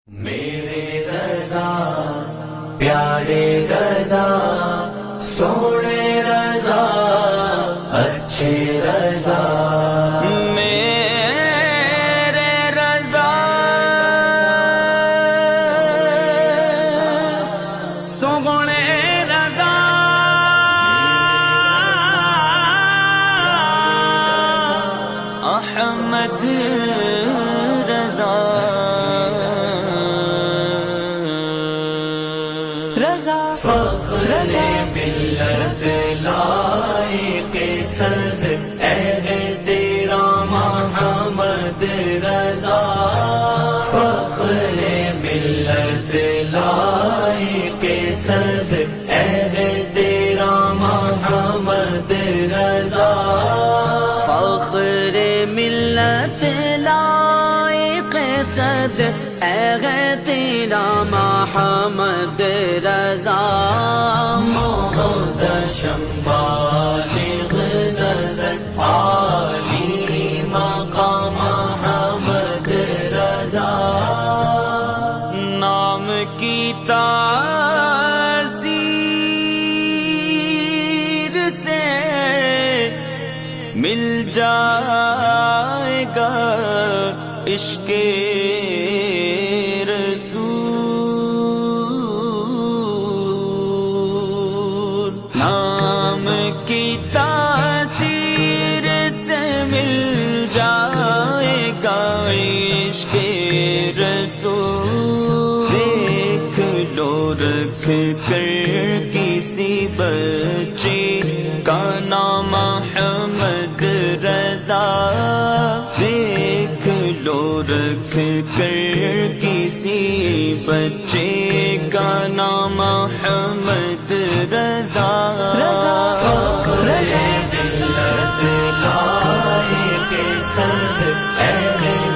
میرے رضا پیارے رضا سونے رضا اچھے رضا میرے رضا سونے رضا احمد رضا فخر ملت لائق سرز اے تیرا محمد رضا فخر ملت لائق سرز اے تیرا محمد رضا فخر ملت لائق سرز اے تیرا محمد رضا محتشم بالغ نظر عالی مقام محمد رضا نام کی تاثیر سے مل جائے گا عشق رسول نام کی تاثیر سے مل جائے گا عشق رسول دیکھ لو رکھ کر کسی بچے کا نام محمد رضا دیکھ لو رکھ کر کسی بچے کا نام محمد رضا فخر ملت لائق سرز اے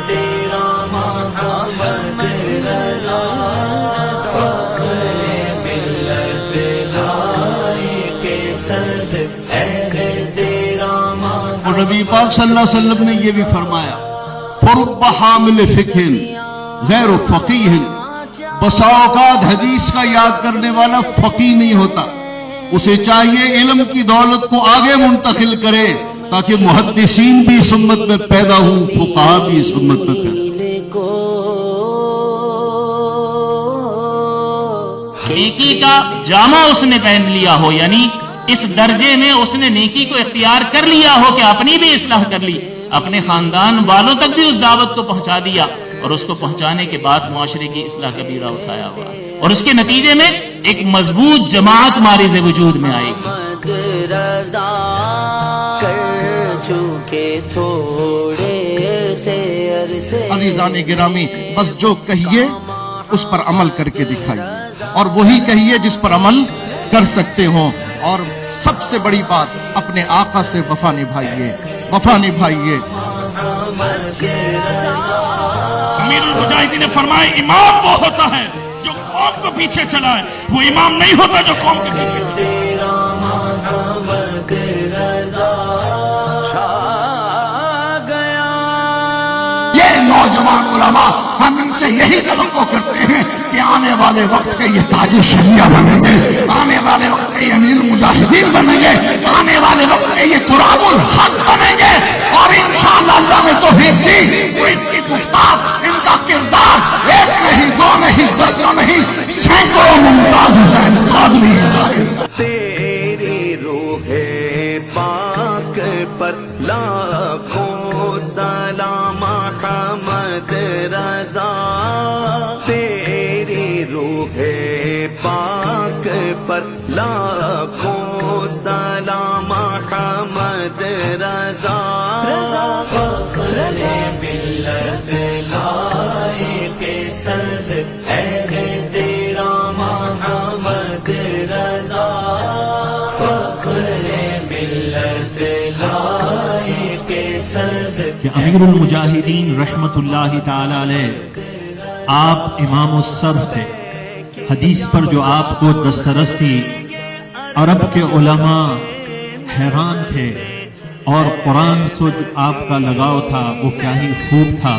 تیرا محمد رضا فخر ملت لائق سرز اے تیرا محمد اور نبی پاک صلی اللہ علیہ وسلم نے یہ بھی فرمایا فرب حامل فقہ غیر فقیہ بسا اوقات حدیث کا یاد کرنے والا فقیہ نہیں ہوتا اسے چاہیے علم کی دولت کو آگے منتقل کرے تاکہ محدثین بھی اس امت میں پیدا ہوں فقہاء بھی اس امت میں پیدا نیکی کا جامع اس نے پہن لیا ہو یعنی اس درجے میں اس نے نیکی کو اختیار کر لیا ہو کہ اپنی بھی اصلاح کر لی اپنے خاندان والوں تک بھی اس دعوت کو پہنچا دیا اور اس کو پہنچانے کے بعد معاشرے کی اصلاح کا بیڑا اٹھایا ہوا اور اس کے نتیجے میں ایک مضبوط جماعت مارز وجود میں آئے گی رضا کر چکے تھوڑے سے عرصے عزیزان گرامی بس جو کہیے اس پر عمل کر کے دکھائیے اور وہی کہیے جس پر عمل کر سکتے ہوں اور سب سے بڑی بات اپنے آقا سے وفا نبھائیے امیر المجاہدین نے فرمایا امام وہ ہوتا ہے جو قوم کو پیچھے چلائے وہ امام نہیں ہوتا جو قوم کے پیچھے تیرا محمد رضا چھا گیا یہ نوجوان علماء ہم ان سے یہی توقع کرتے ہیں کہ آنے والے وقت کے یہ تاج شریعہ بنیں گے آنے والے وقت کے یہ امیر المجاہدین بنیں گے آنے والے وقت کے یہ تراب الحق بنیں گے اور انشاءاللہ اللہ نے توفیق دی وہ ان کی گفتار ان کا کردار ایک نہیں دو نہیں درجوں نہیں سینکڑوں ممتاز حسین قادری تیری روح پاک پر لاکھوں سلام محمد رضا تیری روح پاک پر لاکھوں سلام محمد رضا فخر ملت لائق سرز اے تیرا محمد رضا فخر ملت لائق سرز کہ امیر المجاہدین رحمت اللہ تعالی علیہ آپ امام الصرف تھے حدیث پر جو آپ کو دسترس تھی عرب کے علماء حیران تھے اور قرآن سے آپ کا لگاؤ تھا وہ کیا ہی خوب تھا.